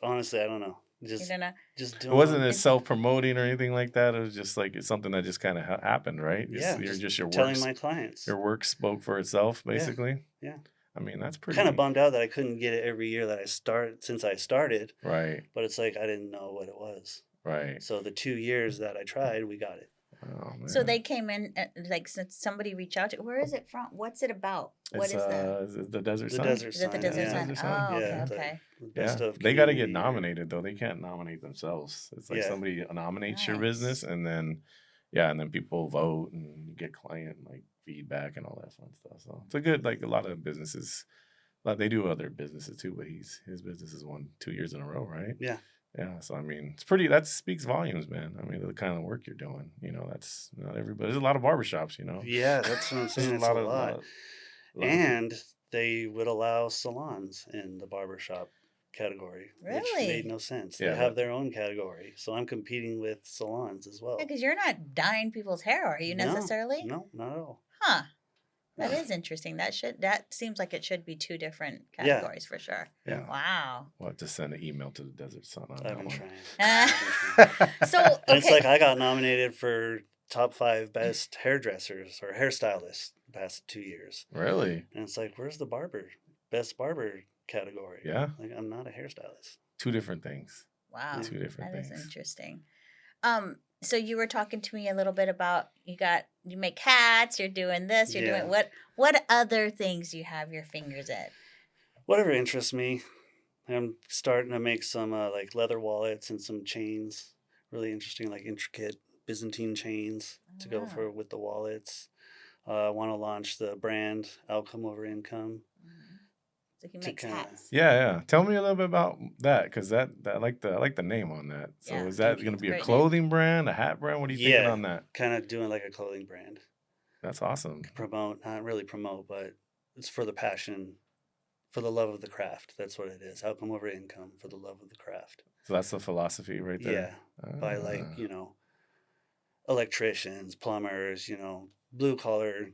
honestly, I don't know. You Just don't know? just It wasn't doing as self-promoting or anything like that. It was just like it's something that just kind of happened, right? yeah, You're just your telling work. my clients. Your work spoke for itself, Yeah, basically. yeah. I mean, that's pretty. Kind of bummed out that I couldn't get it every year that since I started, Right. but it's like I didn't know what it was. Right. So the 2 years that I tried, we got it. Oh man. So they came in like since somebody reached out to where is it from? What's it about? What It's, is the is it the Desert The Sun? Desert is it the Sun, Desert yeah. Sun? Desert Sun? Oh, okay, Yeah, okay. the best of They got to get community or- nominated though. They can't nominate themselves. It's like Yeah. somebody nominates your Nice. business, and then and then people vote and you get client like feedback and all that fun stuff. So it's a good a lot of businesses. They do other businesses too, but his business has won 2 years in a row, right? Yeah. Yeah, so I mean, it's pretty. That speaks volumes, man. I mean, the kind of work you're doing. That's not everybody. There's a lot of barbershops, Yeah, that's what I'm There's saying. a It's lot a of lot. lot of And they would allow salons in the barbershop category, which Really? made no sense. Yeah, They have their own category. So I'm competing with salons as well. Yeah, because you're not dyeing people's hair, are you No, necessarily? No, not at all. Huh. That Yeah. is interesting. That seems like it should be 2 different Yeah. categories for sure. Yeah. Wow. We'll have to send an email to the Desert Sun on I've that been one. trying. So And it's okay. like I got nominated for top 5 best hairdressers or hairstylists the past 2 years. Really? And it's like, where's the best barber category? Yeah. Like, I'm not a hairstylist. 2 different things. Wow. 2 different That is things. interesting. So you were talking to me a little bit about you make hats, you're doing this, you're Yeah. doing what other things do you have your fingers at? Whatever interests me. I'm starting to make some like leather wallets and some chains. Really interesting, like intricate Byzantine chains to go Wow. for with the wallets. I want to launch the brand Outcome Over Income. So he To makes kinda- hats. Yeah. Tell me a little bit about that, because I like the name on that. So Yeah, is that thank going to you. be a Great name. clothing brand, a hat brand? What are you thinking Yeah. on that? Kind of doing like a clothing brand. That's awesome. Not really promote, but it's for the passion, for the love of the craft. That's what it is. Outcome Over Income for the love of the craft. So that's the philosophy right there. Yeah. By like, Ah. electricians, plumbers, blue collar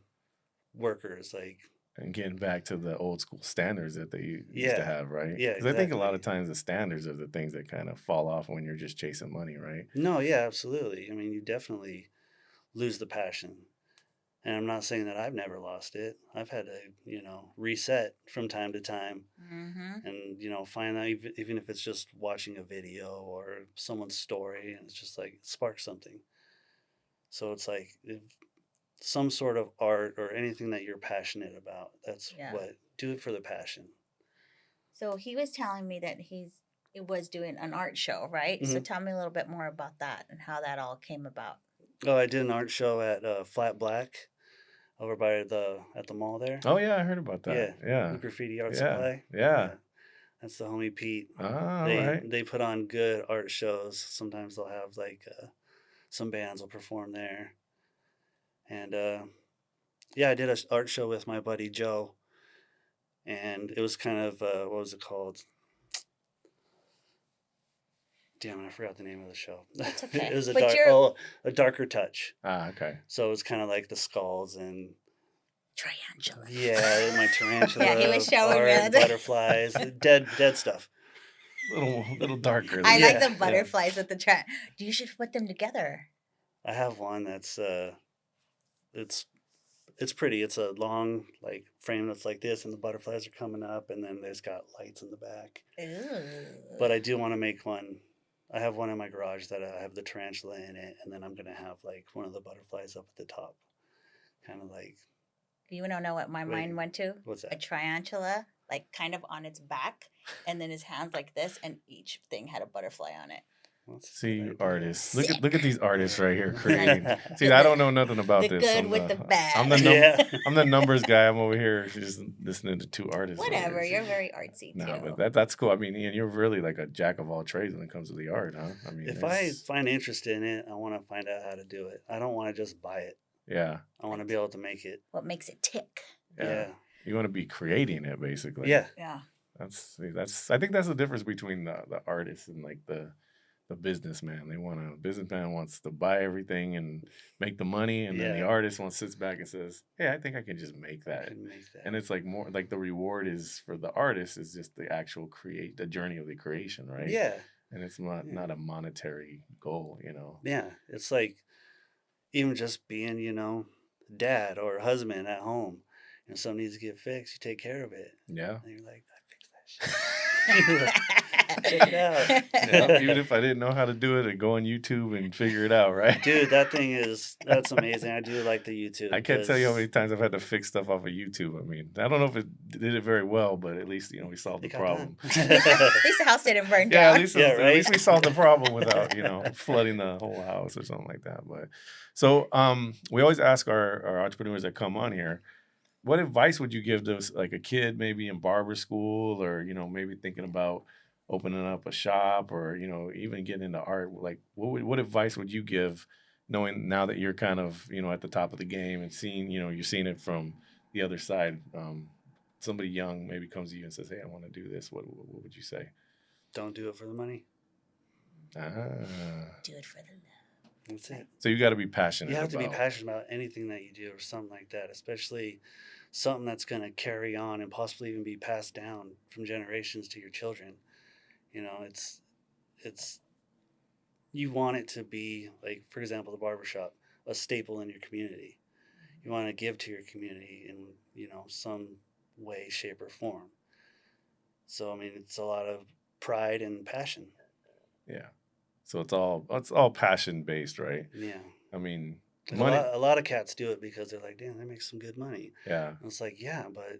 workers, like And getting back to the old school standards that they used to Yeah. have, right? Yeah, Because I think a lot of exactly. times the standards are the things that kind of fall off when you're just chasing money, right? No, yeah, absolutely. I mean, you definitely lose the passion. And I'm not saying that I've never lost it. I've had to, reset from time to time Mm-hmm. and, find out even if it's just watching a video or someone's story and it's just like spark something. So it's like some sort of art or anything that you're passionate about. That's Yeah. what, do it for the passion. So he was telling me that it was doing an art show, right? So Mhm. tell me a little bit more about that and how that all came about. Oh, I did an art show at Flat Black over by at the mall there. Oh yeah, I heard about Yeah, that. Yeah, Graffiti Art yeah, Supply. yeah. That's the homie Pete. Ah, all They right. they put on good art shows. Sometimes they'll have like some bands will perform there, and yeah, I did an art show with my buddy Joe, and it was kind of what was it called? Damn it, I forgot the name of the show. That's It okay. was But you're a darker touch. Ah, okay. So it was kind of like the skulls and tarantula. yeah, my tarantula, Yeah, he was showing me art, that. butterflies, dead stuff. Little darker. I Yeah, like the yeah. butterflies with the You should put them together. I have one that's it's pretty. It's a long like frame that's like this, and the butterflies are coming up, and then there's got lights in the back. Ooh. But I do want to make one. I have one in my garage that I have the tarantula in it, and then I'm gonna have like one of the butterflies up at the top, kind of like You want to know what my Wait, mind went to? what's A that? tarantula, like kind of on its back, and then his hands like this, and each thing had a butterfly on it. What's a See, good you idea? artists. Look at these artists right here Yeah. creating. See, I don't know nothing about The this. good with the bad. I'm the Yeah. I'm the numbers guy. I'm over here just listening to two artists. over Whatever, here. you're very artsy too. No, but that's cool. I mean, Ian, you're really like a jack of all trades when it comes to the art, huh? I mean, If I find interest in it, I want to find out how to do it. I don't want to just buy it. yeah, I want to be able to make it. What makes it tick? yeah, you want to be creating it basically. Yeah. Yeah. That's. I think that's the difference between the artist and like the businessman. Businessman wants to buy everything and make the money, and then the Yeah. artist sits back and says, "Hey, I think I can just make I that." can make that. And it's like more like the reward is for the artist is just the actual the journey of the creation, right? Yeah. And it's Yeah. not a monetary goal, you know. Yeah. It's like even just being, dad or husband at home. Something needs to get fixed, you take care of it. Yeah. And you're like, I fixed that shit. Check it out. Yeah. Even if I didn't know how to do it, I'd go on YouTube and figure it out, right? Dude, that's amazing. I do like the YouTube. I can't tell you how 'cause many times I've had to fix stuff off of YouTube. I mean, I don't know if it did it very well, but at least we solved the it got problem. done. At least the house didn't burn Yeah, down. Yeah, at right? least we solved the problem without flooding the whole house or something like that. But so we always ask our entrepreneurs that come on here, what advice would you give to like a kid maybe in barber school or maybe thinking about opening up a shop or even getting into art? Like what advice would you give, knowing now that you're kind of at the top of the game and seeing you're seeing it from the other side? Somebody young maybe comes to you and says, "Hey, I want to do this." What would you say? Don't do it for the money. Ah. Do it for the love. That's it. So you got to be passionate. You have to be about- passionate about anything that you do or something like that, especially something that's going to carry on and possibly even be passed down from generations to your children. It's you want it to be like, for example, the barbershop, a staple in your community. You want to give to your community in, some way, shape, or form. So, I mean, it's a lot of pride and passion. Yeah. So it's all passion based, right? Yeah. I mean, 'Cause money. a lot of cats do it because they're like, damn, they make some good money. Yeah. And it's like, yeah, but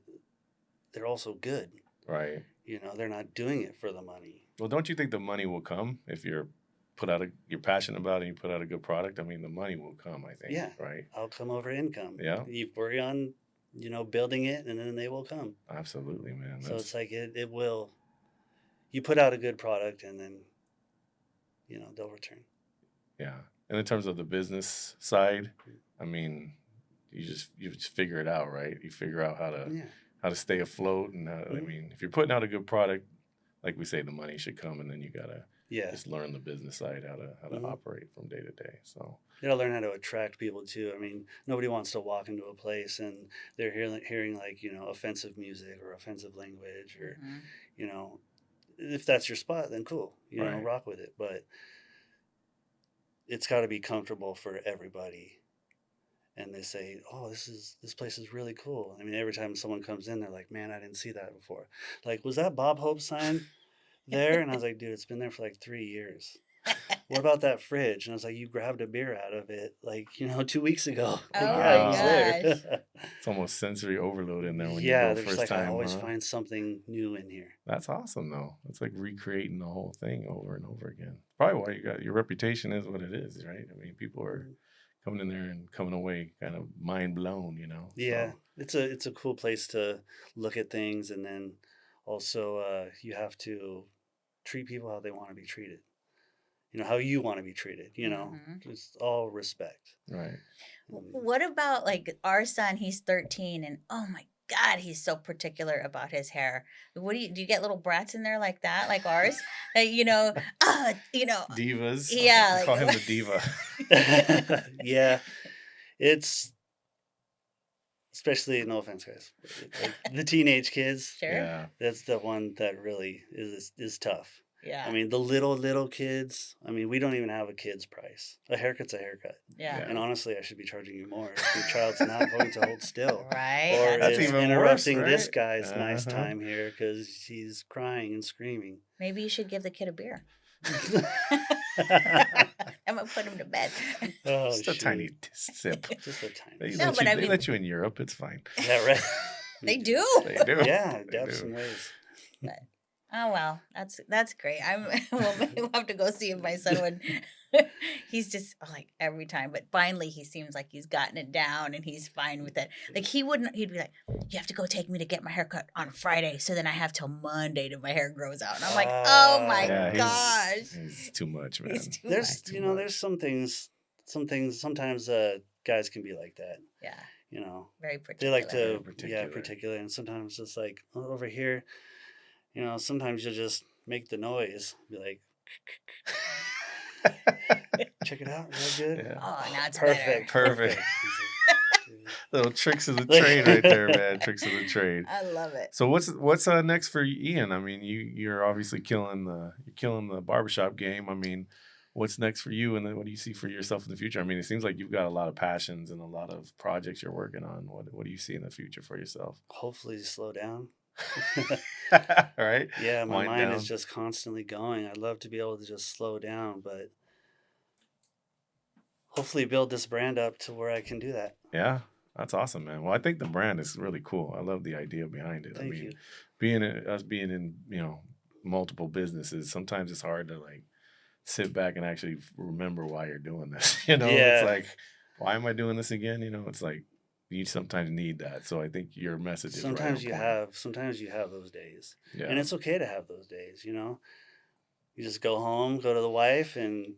they're also good. Right. They're not doing it for the money. Well, don't you think the money will come if you're passionate about it and you put out a good product? I mean, the money will come, I think. Yeah. Right. Outcome over income. Yeah. You worry on, building it, and then they will come. Absolutely, man. So it's like it will. You put out a good product, and then, they'll return. Yeah. And in terms of the business side, I mean, you just figure it out, right? You figure out how to stay afloat, and I mean, if you're putting out a good product, like we say, the money should come, and then you gotta just learn the business side, how to operate from day to day. So you gotta learn how to attract people too. I mean, nobody wants to walk into a place and they're hearing like offensive music or offensive language or if that's your spot, then cool, Right. rock with it. But it's got to be comfortable for everybody. And they say, "Oh, this place is really cool." I mean, every time someone comes in, they're like, "Man, I didn't see that before. Like, was that Bob Hope's sign there?" And I was like, "Dude, it's been there for like 3 years." what about that fridge? And I was like, you grabbed a beer out of it, 2 weeks ago. Oh Like, my yeah, it was gosh. there. It's almost sensory overload in there when you Yeah, go they're just first like, I time, always huh? find something new in here. That's awesome, though. It's like recreating the whole thing over and over again. Probably why you got your reputation is what it is, right? I mean, people are coming in there and coming away kind of mind blown, you know. Yeah, So, it's a cool place to look at things, and then also you have to treat people how they want to be treated. How you want to be treated. Mhm. It's all respect. right. What about like our son? He's 13, and oh my God, he's so particular about his hair. What do you get little brats in there like that, like ours? Like, Divas. yeah, We call him like the diva. Yeah, it's especially, no offense, guys, like the teenage kids. sure, Yeah. That's the one that really is tough. yeah, I mean, the little kids. I mean, we don't even have a kid's price. A haircut's a haircut. yeah, Yeah. And honestly, I should be charging you more if your child's not going to hold still, right. or That's is even worse, interrupting this right? guy's nice Uh-huh. time here because he's crying and screaming. Maybe you should give the kid a beer. I'm gonna put him to bed. Oh, Just a shoot. tiny sip. Just a tiny. They, No, let, but you, I they mean- let you in Europe. It's fine. Yeah, right. They do. They do. Yeah, They in do. some ways. Oh well, that's great. We'll have to go see if my son would. He's just like every time, but finally he seems like he's gotten it down and he's fine with it. Like he'd be like, "You have to go take me to get my hair cut on Friday, so then I have till Monday till my hair grows out." And I'm like, "Oh my Yeah, gosh, he's too much, man. he's too There's much." too much. there's some things sometimes guys can be like that. Yeah, very They particular. like to Very particular. particular. And sometimes it's like, oh, over here, sometimes you just make the noise, be like, check it out, is that good? Yeah. Oh, now it's Perfect, better. Perfect. He's like, Little tricks of the trade right there, man. Tricks of the trade. I love it. So what's next for Ian? I mean, you're obviously killing the barbershop game. I mean, what's next for you, and then what do you see for yourself in the future? I mean, it seems like you've got a lot of passions and a lot of projects you're working on. What do you see in the future for yourself? hopefully slow down. Right? Yeah, my Wind mind down. is just constantly going. I'd love to be able to just slow down, but hopefully build this brand up to where I can do that. Yeah, that's awesome, man. Well, I think the brand is really cool. I love the idea behind it. Thank I mean, you. being in multiple businesses, sometimes it's hard to like sit back and actually remember why you're doing this. Yeah. It's like, why am I doing this again? It's like you sometimes need that. So I think your message is Sometimes right on point. sometimes you have those days. Yeah. And it's okay to have those days, You just go home, go to the wife, and,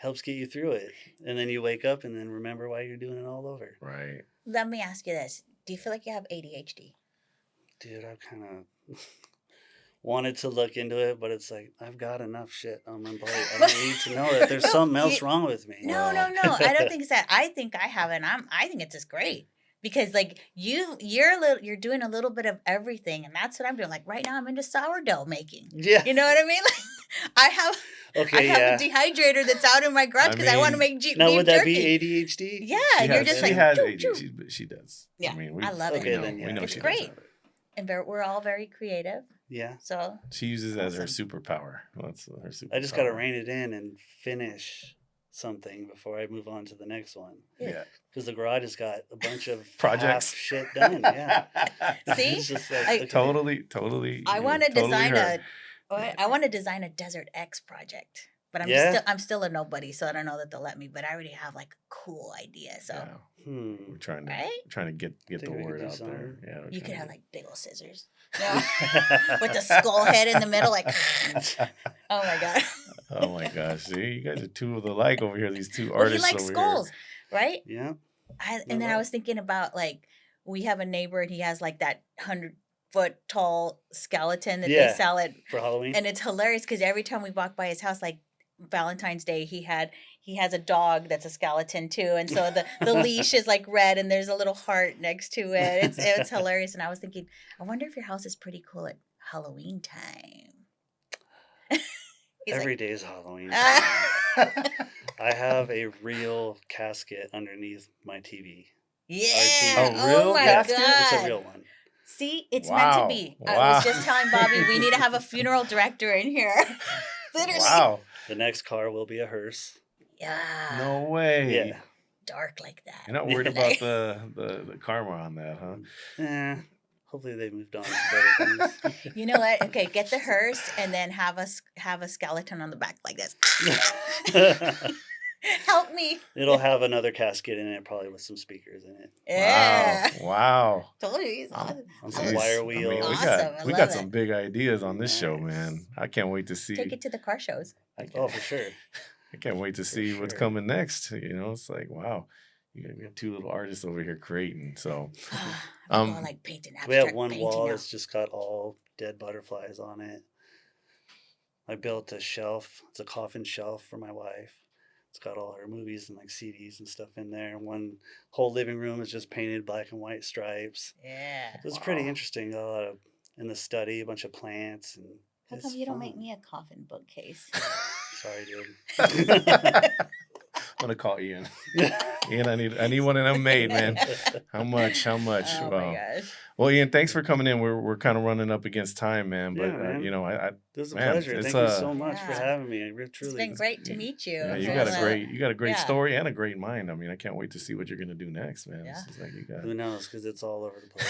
helps get you through it. And then you wake up and then remember why you're doing it all over. Right. Let me ask you this: do you feel like you have ADHD? Dude, I've kind of wanted to look into it, but it's like, I've got enough shit on my plate. I don't need to know that there's No, something else wrong with me. No. I don't think it's that. I think I have it. And I think it's just great because like you're doing a little bit of everything, and that's what I'm doing. Like right now, I'm into sourdough making. Yeah. You know what I mean? Like I have Okay, a yeah. dehydrator that's out in my garage I because I want to mean, make Now, beef would that jerky. be ADHD? Yeah, She you're has, just she like has choo, ADHD, choo. but she does. Yeah, I mean, I love it. Okay, then, we yeah. know It's she great. does have it. And we're all very creative. Yeah. So She uses it as her Awesome. superpower. That's her superpower. I just got to rein it in and finish something before I move on to the next one. Yeah. Because the garage has got a bunch of Projects. half shit done. Yeah. See? It's just like, I- okay. Totally. I want to totally design her. I want to design a Desert X project, but Yeah? I'm still a nobody, so I don't know that they'll let me. But I already have like a cool idea, so Yeah. Hmm. We're trying to Right? get Think the we could word do out there. something. Yeah. we're you could trying have to- like big old scissors, you know, with the skull head in the middle. Like, oh my god, Oh my gosh! See, you guys are two of the like over here. These two well, he artists likes over skulls, right? Yeah. And then I love was thinking about like we have a neighbor and he has like that 100-foot tall skeleton that they Yeah. sell at. For Halloween. And it's hilarious because every time we walk by his house, like Valentine's Day, he has a dog that's a skeleton too, and so the leash is like red, and there's a little heart next to it. It's hilarious. And I was thinking, I wonder if your house is pretty cool at Halloween time. He's Every like, day is Halloween. "Ah." I have a real casket underneath my TV. Yeah. A real Oh my casket? god. It's a real one. See, it's meant to Wow. be. I Wow. was just telling Bobby we need to have a funeral director in here. Literally. Wow. The next car will be a hearse. Yeah. No way. Yeah. Dark like that. You're not worried about the karma on that, huh? Hopefully they moved on to better things. You know what? Okay, get the hearse and then have a skeleton on the back like this. Help me. It'll have another casket in it, probably with some speakers in it. Yeah. Wow. Told you he's awesome. On some Jeez. wire I mean, wheels. Awesome. I we love got it. some big ideas on this show, Nice. man. I can't wait to see. Take it to the car shows. Oh, for sure. I can't wait to For see what's sure. coming next. You know, it's like, wow, we have two little artists over here creating. So, I'm going like painting We have abstract one painting wall now. that's just got all dead butterflies on it. I built a shelf. It's a coffin shelf for my wife. It's got all her movies and like CDs and stuff in there. One whole living room is just painted black and white stripes. Yeah. It was pretty interesting. A lot of in the study, a bunch of plants and. How it's come you don't make fun. me a coffin bookcase? Sorry, dude. I'm gonna call Ian. Ian, I need one of them made, man. How much? Oh Wow. my gosh. Well, Ian, thanks for coming in. We're kind of running up against time, man. But Yeah, man. you know, I This was a Man, pleasure. it's, Thank you so much for Yeah. having me. It's Truly. been great to meet you. yeah, you It got was a great yeah. story and a great mind. I mean, I can't wait to see what you're gonna do next, man. Yeah. This is like you got. Who knows? Because it's all over the place.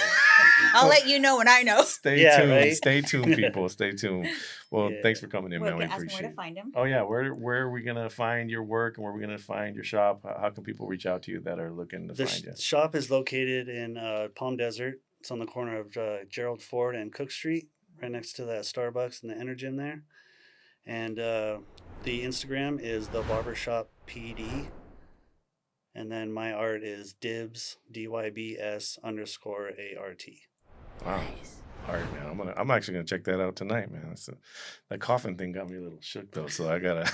I'll let you know when I know. Stay Yeah, tuned. right? Stay tuned, people. Stay tuned. Well, Yeah. thanks for coming in, Where, man. We ask them appreciate where to it. find him. Oh yeah, where are we gonna find your work and where are we gonna find your shop? How can people reach out to you that are looking to The find you? shop is located in Palm Desert. It's on the corner of Gerald Ford and Cook Street, right next to that Starbucks and the Energym there. And the Instagram is the Barbershop PD. And then my art is Dibs, DYBS _ART. Wow. Nice. All right, man. I'm actually gonna check that out tonight, man. That coffin thing got me a little shook though, so I gotta.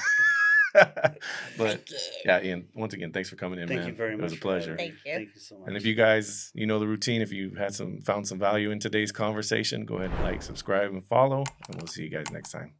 But yeah, Ian, once again, thanks for coming in, Thank man. you very much. It was a for having pleasure. me. Thank you. Thank you so much. And if you guys, you know the routine, if you had found some value in today's conversation, go ahead and like, subscribe, and follow, and we'll see you guys next time.